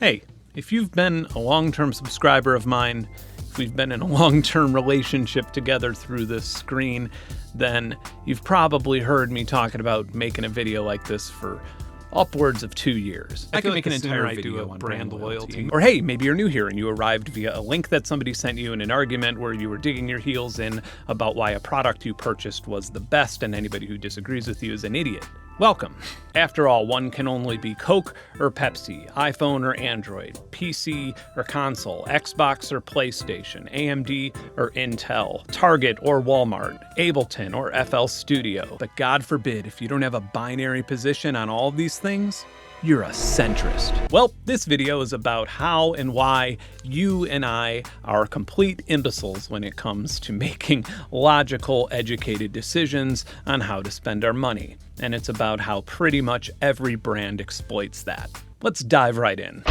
Hey, if you've been a long-term subscriber of mine, if we've been in a long-term relationship together through this screen, then you've probably heard me talking about making a video like this for upwards of 2 years. I could make an entire video on brand loyalty. Or hey, maybe you're new here and you arrived via a link that somebody sent you in an argument where you were digging your heels in about why a product you purchased was the best and anybody who disagrees with you is an idiot. Welcome. After all, one can only be Coke or Pepsi, iPhone or Android, PC or console, Xbox or PlayStation, AMD or Intel, Target or Walmart, Ableton or FL Studio. But God forbid, if you don't have a binary position on all of these things, you're a centrist. Well, this video is about how and why you and I are complete imbeciles when it comes to making logical, educated decisions on how to spend our money. And it's about how pretty much every brand exploits that. Let's dive right in.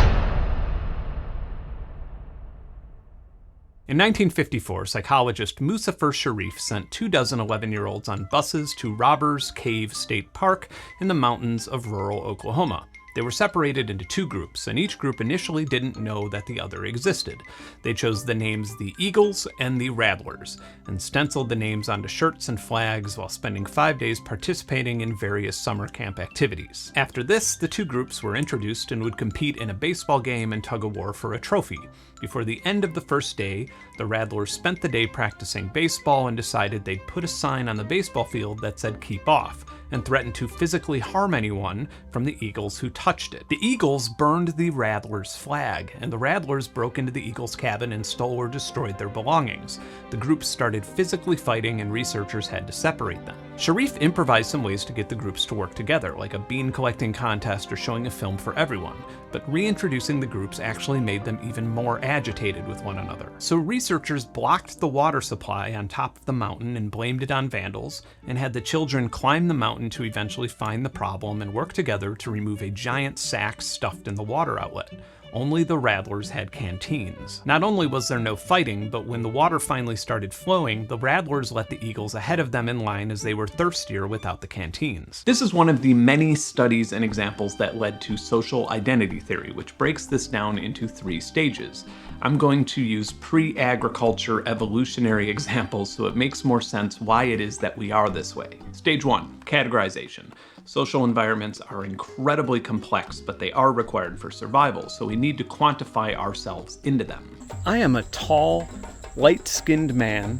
In 1954, psychologist Muzafer Sharif sent 24 11-year-olds on buses to Robbers Cave State Park in the mountains of rural Oklahoma. They were separated into two groups, and each group initially didn't know that the other existed. They chose the names the Eagles and the Rattlers, and stenciled the names onto shirts and flags while spending 5 days participating in various summer camp activities. After this, the two groups were introduced and would compete in a baseball game and tug-of-war for a trophy. Before the end of the first day, the Rattlers spent the day practicing baseball and decided they'd put a sign on the baseball field that said "Keep Off," and threatened to physically harm anyone from the Eagles who touched it. The Eagles burned the Rattlers' flag, and the Rattlers broke into the Eagles' cabin and stole or destroyed their belongings. The groups started physically fighting, and researchers had to separate them. Sharif improvised some ways to get the groups to work together, like a bean collecting contest or showing a film for everyone, but reintroducing the groups actually made them even more agitated with one another. So researchers blocked the water supply on top of the mountain and blamed it on vandals, and had the children climb the mountain to eventually find the problem and work together to remove a giant sack stuffed in the water outlet. Only the Rattlers had canteens. Not only was there no fighting, but when the water finally started flowing, the Rattlers let the Eagles ahead of them in line as they were thirstier without the canteens. This is one of the many studies and examples that led to social identity theory, which breaks this down into 3 stages. I'm going to use pre-agriculture evolutionary examples so it makes more sense why it is that we are this way. Stage 1, categorization. Social environments are incredibly complex, but they are required for survival, so we need to quantify ourselves into them. I am a tall, light-skinned man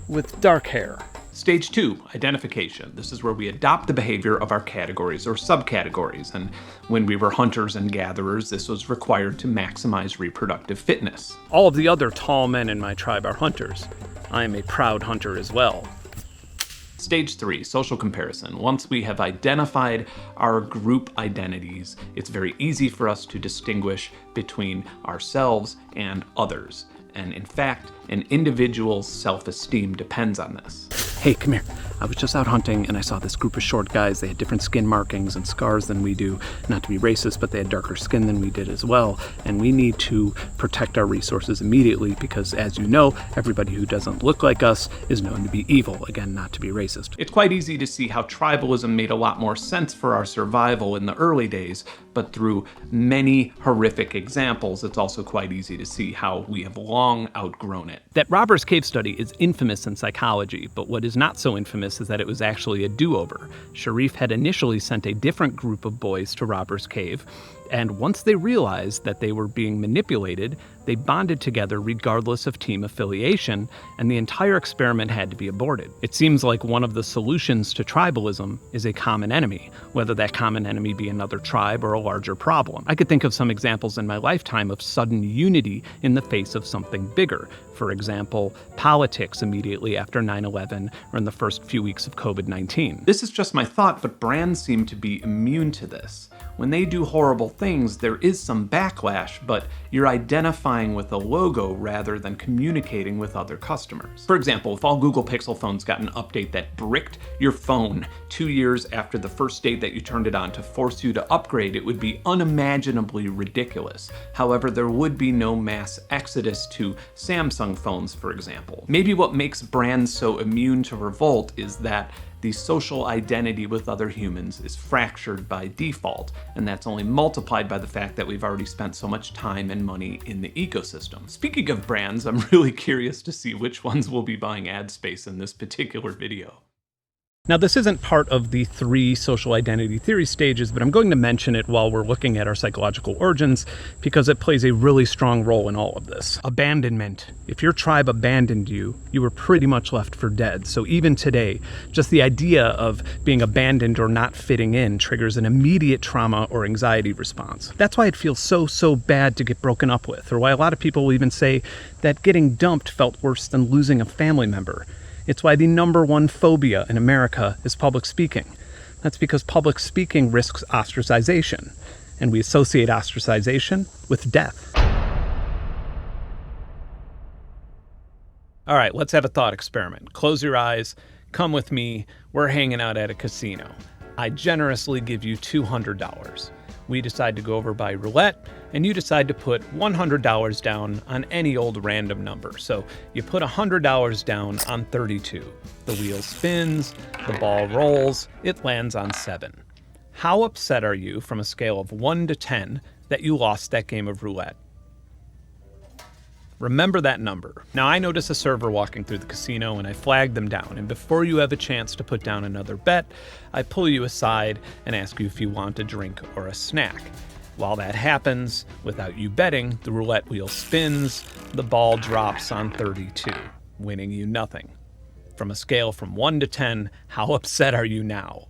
with dark hair. Stage 2, identification. This is where we adopt the behavior of our categories or subcategories, and when we were hunters and gatherers, this was required to maximize reproductive fitness. All of the other tall men in my tribe are hunters. I am a proud hunter as well. Stage 3, social comparison. Once we have identified our group identities, it's very easy for us to distinguish between ourselves and others. And in fact, an individual's self-esteem depends on this. Hey, come here. I was just out hunting and I saw this group of short guys. They had different skin markings and scars than we do. Not to be racist, but they had darker skin than we did as well. And we need to protect our resources immediately because, as you know, everybody who doesn't look like us is known to be evil. Again, not to be racist. It's quite easy to see how tribalism made a lot more sense for our survival in the early days, but through many horrific examples, it's also quite easy to see how we have long outgrown it. That Robbers Cave study is infamous in psychology, but what is not so infamous is that it was actually a do-over. Sharif had initially sent a different group of boys to Robbers Cave, and once they realized that they were being manipulated, they bonded together regardless of team affiliation, and the entire experiment had to be aborted. It seems like one of the solutions to tribalism is a common enemy, whether that common enemy be another tribe or a larger problem. I could think of some examples in my lifetime of sudden unity in the face of something bigger. For example, politics immediately after 9/11 or in the first few weeks of COVID-19. This is just my thought, but brands seem to be immune to this. When they do horrible things, there is some backlash, but you're identifying with a logo rather than communicating with other customers. For example, if all Google Pixel phones got an update that bricked your phone 2 years after the first day that you turned it on to force you to upgrade, it would be unimaginably ridiculous. However, there would be no mass exodus to Samsung phones, for example. Maybe what makes brands so immune to revolt is that the social identity with other humans is fractured by default, and that's only multiplied by the fact that we've already spent so much time and money in the ecosystem. Speaking of brands, I'm really curious to see which ones will be buying ad space in this particular video. Now, this isn't part of the 3 social identity theory stages, but I'm going to mention it while we're looking at our psychological origins because it plays a really strong role in all of this. Abandonment. If your tribe abandoned you, you were pretty much left for dead. So even today, just the idea of being abandoned or not fitting in triggers an immediate trauma or anxiety response. That's why it feels so bad to get broken up with, or why a lot of people will even say that getting dumped felt worse than losing a family member. It's why the #1 phobia in America is public speaking. That's because public speaking risks ostracization, and we associate ostracization with death. All right, let's have a thought experiment. Close your eyes, come with me, we're hanging out at a casino. I generously give you $200. We decide to go over by roulette, and you decide to put $100 down on any old random number. So you put $100 down on 32. The wheel spins, the ball rolls, it lands on 7. How upset are you from a scale of 1 to 10 that you lost that game of roulette? Remember that number. Now, I notice a server walking through the casino and I flag them down, and before you have a chance to put down another bet, I pull you aside and ask you if you want a drink or a snack. While that happens, without you betting, the roulette wheel spins, the ball drops on 32, winning you nothing. From a scale from 1 to 10, how upset are you now?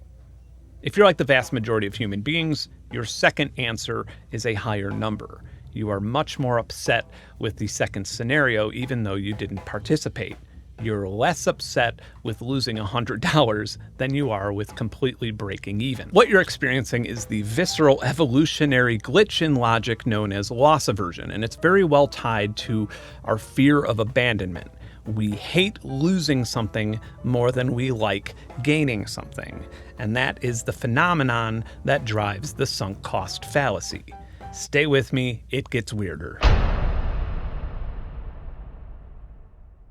If you're like the vast majority of human beings, your second answer is a higher number. You are much more upset with the second scenario, even though you didn't participate. You're less upset with losing $100 than you are with completely breaking even. What you're experiencing is the visceral evolutionary glitch in logic known as loss aversion, and it's very well tied to our fear of abandonment. We hate losing something more than we like gaining something, and that is the phenomenon that drives the sunk cost fallacy. Stay with me, it gets weirder.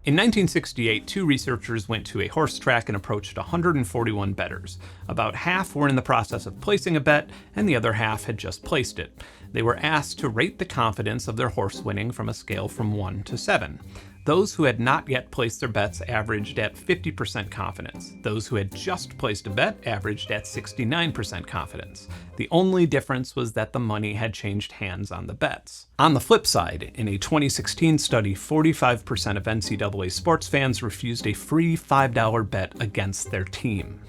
In 1968, 2 researchers went to a horse track and approached 141 bettors. About half were in the process of placing a bet, and the other half had just placed it. They were asked to rate the confidence of their horse winning from a scale from 1 to 7. Those who had not yet placed their bets averaged at 50% confidence. Those who had just placed a bet averaged at 69% confidence. The only difference was that the money had changed hands on the bets. On the flip side, in a 2016 study, 45% of NCAA sports fans refused a free $5 bet against their team.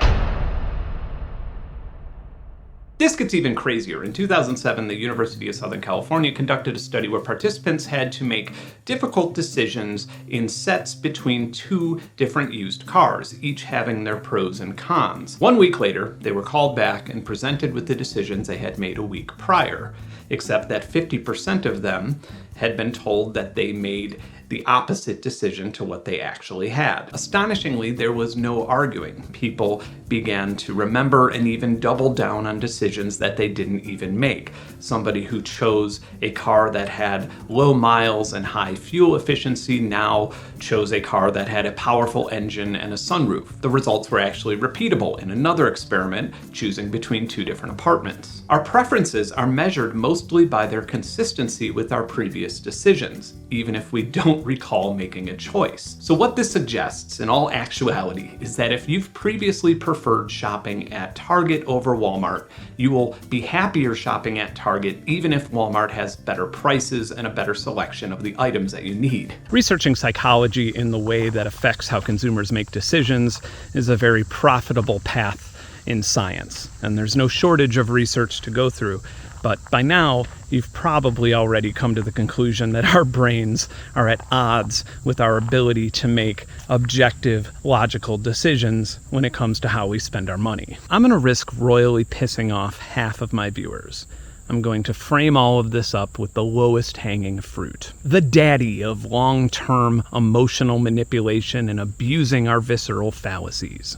This gets even crazier. In 2007, the University of Southern California conducted a study where participants had to make difficult decisions in sets between 2 different used cars, each having their pros and cons. 1 week later, they were called back and presented with the decisions they had made a week prior, except that 50% of them had been told that they made the opposite decision to what they actually had. Astonishingly, there was no arguing. People began to remember and even double down on decisions that they didn't even make. Somebody who chose a car that had low miles and high fuel efficiency now chose a car that had a powerful engine and a sunroof. The results were actually repeatable in another experiment, choosing between 2 different apartments. Our preferences are measured mostly by their consistency with our previous decisions, even if we don't recall making a choice. So what this suggests, in all actuality, is that if you've previously preferred shopping at Target over Walmart, you will be happier shopping at Target even if Walmart has better prices and a better selection of the items that you need. Researching psychology in the way that affects how consumers make decisions is a very profitable path in science, and there's no shortage of research to go through. But by now, you've probably already come to the conclusion that our brains are at odds with our ability to make objective, logical decisions when it comes to how we spend our money. I'm going to risk royally pissing off half of my viewers. I'm going to frame all of this up with the lowest hanging fruit. The daddy of long-term emotional manipulation and abusing our visceral fallacies.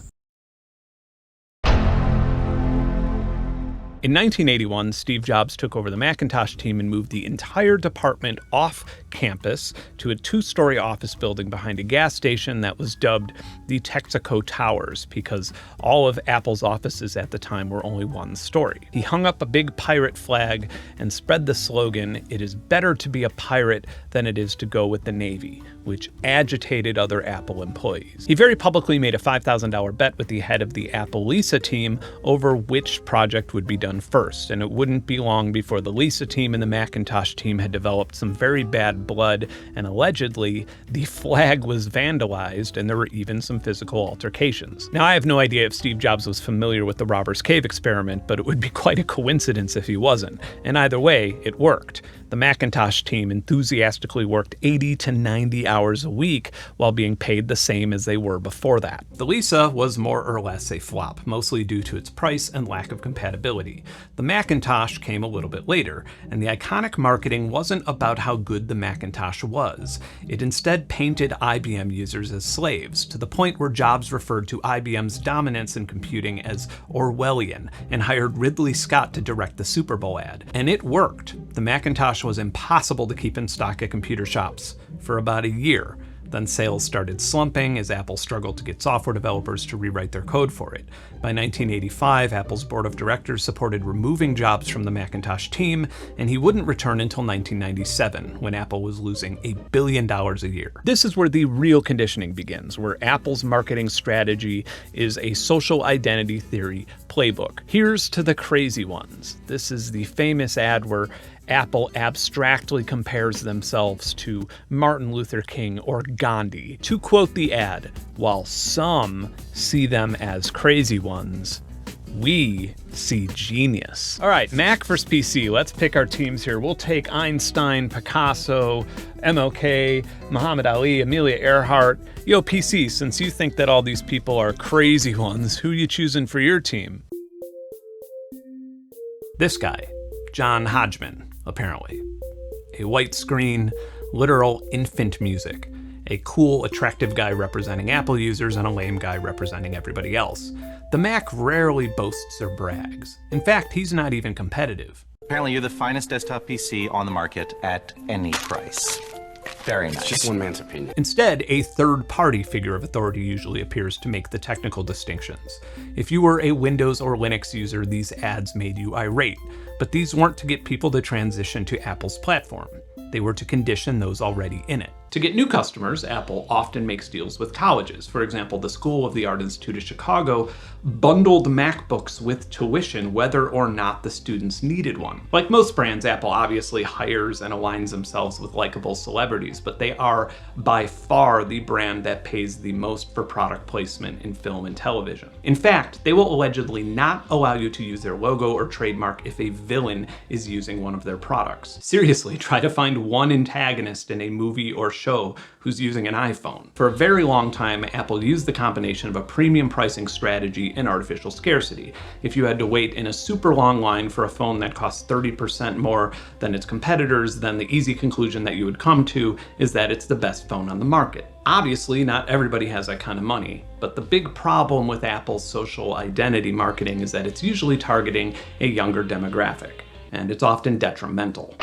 In 1981, Steve Jobs took over the Macintosh team and moved the entire department off campus to a 2-story office building behind a gas station that was dubbed the Texaco Towers because all of Apple's offices at the time were only 1 story. He hung up a big pirate flag and spread the slogan, "It is better to be a pirate than it is to go with the Navy," which agitated other Apple employees. He very publicly made a $5,000 bet with the head of the Apple Lisa team over which project would be done first, and it wouldn't be long before the Lisa team and the Macintosh team had developed some very bad blood, and allegedly, the flag was vandalized and there were even some physical altercations. Now, I have no idea if Steve Jobs was familiar with the Robbers Cave experiment, but it would be quite a coincidence if he wasn't, and either way, it worked. The Macintosh team enthusiastically worked 80 to 90 hours a week while being paid the same as they were before that. The Lisa was more or less a flop, mostly due to its price and lack of compatibility. The Macintosh came a little bit later, and the iconic marketing wasn't about how good the Macintosh was. It instead painted IBM users as slaves, to the point where Jobs referred to IBM's dominance in computing as Orwellian, and hired Ridley Scott to direct the Super Bowl ad. And it worked. The Macintosh was impossible to keep in stock at computer shops for about a year. Then sales started slumping as Apple struggled to get software developers to rewrite their code for it. By 1985, Apple's board of directors supported removing Jobs from the Macintosh team, and he wouldn't return until 1997, when Apple was losing $1 billion a year. This is where the real conditioning begins, where Apple's marketing strategy is a social identity theory playbook. Here's to the crazy ones. This is the famous ad where Apple abstractly compares themselves to Martin Luther King or Gandhi. To quote the ad, while some see them as crazy ones, we see genius. All right, Mac versus PC. Let's pick our teams here. We'll take Einstein, Picasso, MLK, Muhammad Ali, Amelia Earhart. Yo, PC, since you think that all these people are crazy ones, who you choosing for your team? This guy, John Hodgman. Apparently. A white screen, literal infant music. A cool, attractive guy representing Apple users and a lame guy representing everybody else. The Mac rarely boasts or brags. In fact, he's not even competitive. Apparently you're the finest desktop PC on the market at any price. Very nice. Just one man's opinion. Instead, a third-party figure of authority usually appears to make the technical distinctions. If you were a Windows or Linux user, these ads made you irate. But these weren't to get people to transition to Apple's platform. They were to condition those already in it. To get new customers, Apple often makes deals with colleges. For example, the School of the Art Institute of Chicago bundled MacBooks with tuition whether or not the students needed one. Like most brands, Apple obviously hires and aligns themselves with likable celebrities, but they are by far the brand that pays the most for product placement in film and television. In fact, they will allegedly not allow you to use their logo or trademark if a villain is using one of their products. Seriously, try to find one antagonist in a movie or show who's using an iPhone. For a very long time, Apple used the combination of a premium pricing strategy and artificial scarcity. If you had to wait in a super long line for a phone that costs 30% more than its competitors, then the easy conclusion that you would come to is that it's the best phone on the market. Obviously, not everybody has that kind of money, but the big problem with Apple's social identity marketing is that it's usually targeting a younger demographic, and it's often detrimental.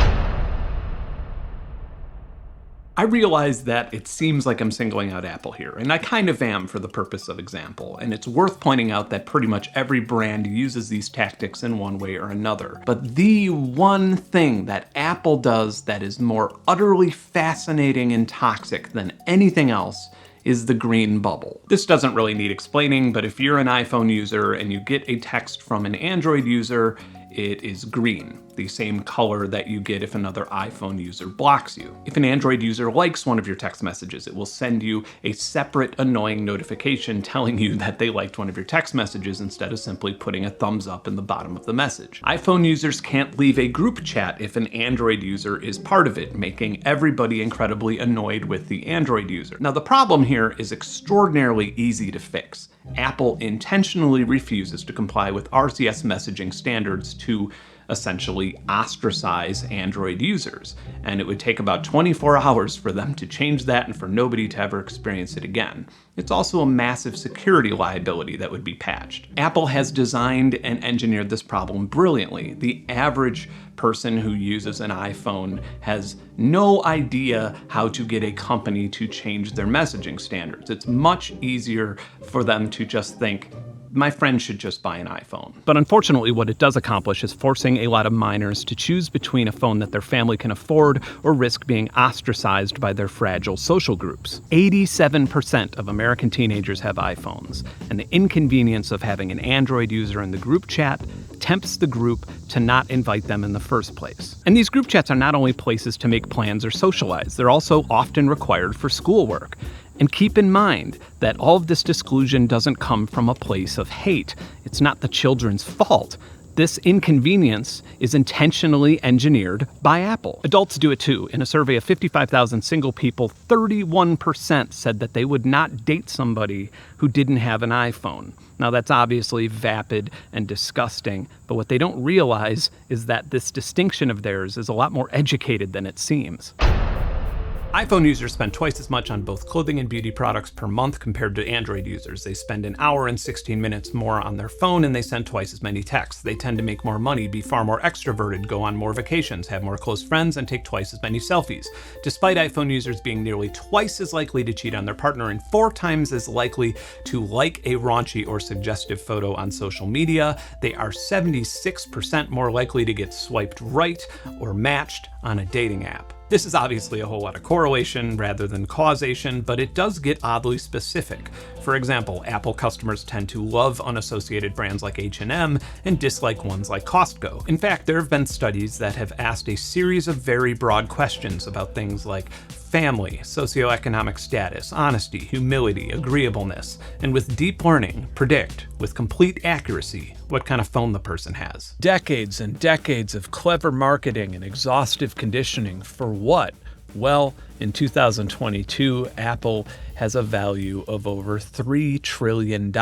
I realize that it seems like I'm singling out Apple here, and I kind of am for the purpose of example, and it's worth pointing out that pretty much every brand uses these tactics in one way or another. But the one thing that Apple does that is more utterly fascinating and toxic than anything else is the green bubble. This doesn't really need explaining, but if you're an iPhone user and you get a text from an Android user, it is green, the same color that you get if another iPhone user blocks you. If an Android user likes one of your text messages, it will send you a separate annoying notification telling you that they liked one of your text messages instead of simply putting a thumbs up in the bottom of the message. iPhone users can't leave a group chat if an Android user is part of it, making everybody incredibly annoyed with the Android user. Now, the problem here is extraordinarily easy to fix. Apple intentionally refuses to comply with RCS messaging standards to essentially ostracize Android users, and it would take about 24 hours for them to change that and for nobody to ever experience it again. It's also a massive security liability that would be patched. Apple has designed and engineered this problem brilliantly. The average person who uses an iPhone has no idea how to get a company to change their messaging standards. It's much easier for them to just think, my friend should just buy an iPhone. But unfortunately, what it does accomplish is forcing a lot of minors to choose between a phone that their family can afford or risk being ostracized by their fragile social groups. 87% of American teenagers have iPhones, and the inconvenience of having an Android user in the group chat tempts the group to not invite them in the first place. And these group chats are not only places to make plans or socialize, they're also often required for schoolwork. And keep in mind that all of this disclusion doesn't come from a place of hate. It's not the children's fault. This inconvenience is intentionally engineered by Apple. Adults do it too. In a survey of 55,000 single people, 31% said that they would not date somebody who didn't have an iPhone. Now that's obviously vapid and disgusting, but what they don't realize is that this distinction of theirs is a lot more educated than it seems. iPhone users spend twice as much on both clothing and beauty products per month compared to Android users. They spend an hour and 16 minutes more on their phone, and they send twice as many texts. They tend to make more money, be far more extroverted, go on more vacations, have more close friends, and take twice as many selfies. Despite iPhone users being nearly twice as likely to cheat on their partner and 4 times as likely to like a raunchy or suggestive photo on social media, they are 76% more likely to get swiped right or matched on a dating app. This is obviously a whole lot of correlation rather than causation, but it does get oddly specific. For example, Apple customers tend to love unassociated brands like H&M and dislike ones like Costco. In fact, there have been studies that have asked a series of very broad questions about things like family, socioeconomic status, honesty, humility, agreeableness, and with deep learning, predict, with complete accuracy, what kind of phone the person has. Decades and decades of clever marketing and exhaustive conditioning for what? Well, in 2022, Apple has a value of over $3 trillion.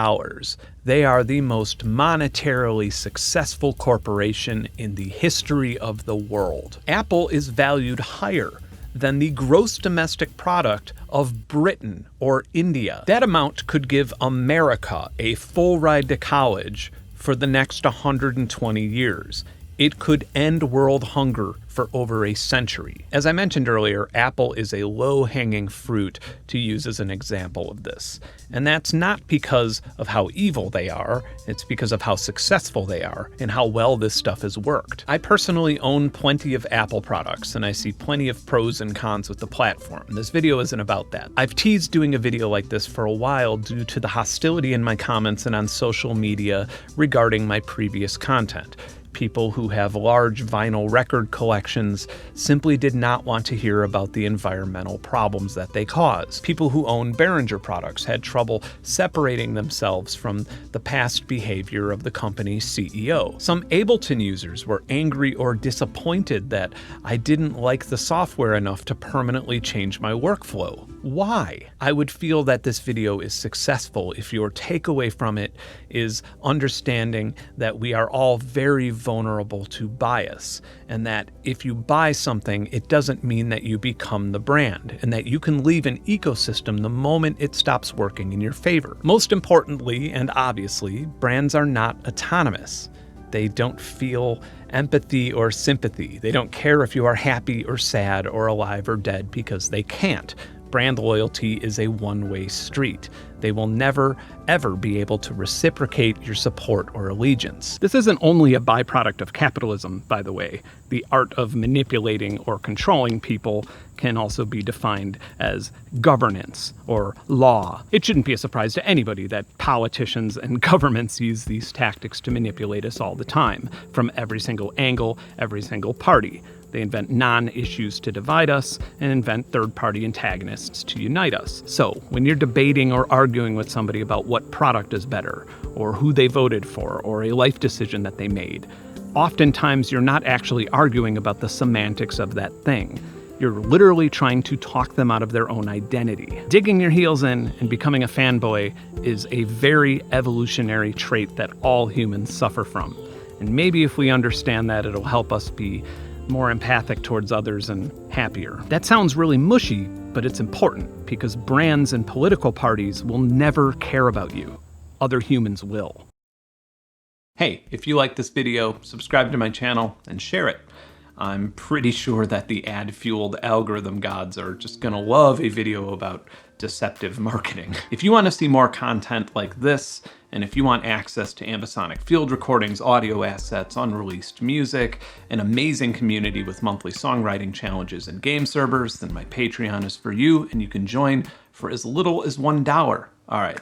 They are the most monetarily successful corporation in the history of the world. Apple is valued higher than the gross domestic product of Britain or India. That amount could give America a full ride to college for the next 120 years. It could end world hunger for over a century. As I mentioned earlier, Apple is a low-hanging fruit to use as an example of this. And that's not because of how evil they are, it's because of how successful they are and how well this stuff has worked. I personally own plenty of Apple products, and I see plenty of pros and cons with the platform. This video isn't about that. I've teased doing a video like this for a while due to the hostility in my comments and on social media regarding my previous content. People who have large vinyl record collections simply did not want to hear about the environmental problems that they cause. People who own Behringer products had trouble separating themselves from the past behavior of the company's CEO. Some Ableton users were angry or disappointed that I didn't like the software enough to permanently change my workflow. Why? I would feel that this video is successful if your takeaway from it is understanding that we are all very vulnerable to bias, and that if you buy something, it doesn't mean that you become the brand, and that you can leave an ecosystem the moment it stops working in your favor. Most importantly, and obviously, brands are not autonomous. They don't feel empathy or sympathy. They don't care if you are happy or sad or alive or dead because they can't. Brand loyalty is a one-way street. They will never, ever be able to reciprocate your support or allegiance. This isn't only a byproduct of capitalism, by the way. The art of manipulating or controlling people can also be defined as governance or law. It shouldn't be a surprise to anybody that politicians and governments use these tactics to manipulate us all the time, from every single angle, every single party. They invent non-issues to divide us and invent third-party antagonists to unite us. So, when you're debating or arguing with somebody about what product is better, or who they voted for, or a life decision that they made, oftentimes you're not actually arguing about the semantics of that thing. You're literally trying to talk them out of their own identity. Digging your heels in and becoming a fanboy is a very evolutionary trait that all humans suffer from. And maybe if we understand that, it'll help us be more empathic towards others and happier. That sounds really mushy, but it's important because brands and political parties will never care about you. Other humans will. Hey, if you like this video, subscribe to my channel and share it. I'm pretty sure that the ad-fueled algorithm gods are just gonna love a video about deceptive marketing. If you want to see more content like this, and if you want access to ambisonic field recordings, audio assets, unreleased music, an amazing community with monthly songwriting challenges and game servers, then my Patreon is for you, and you can join for as little as $1. All right,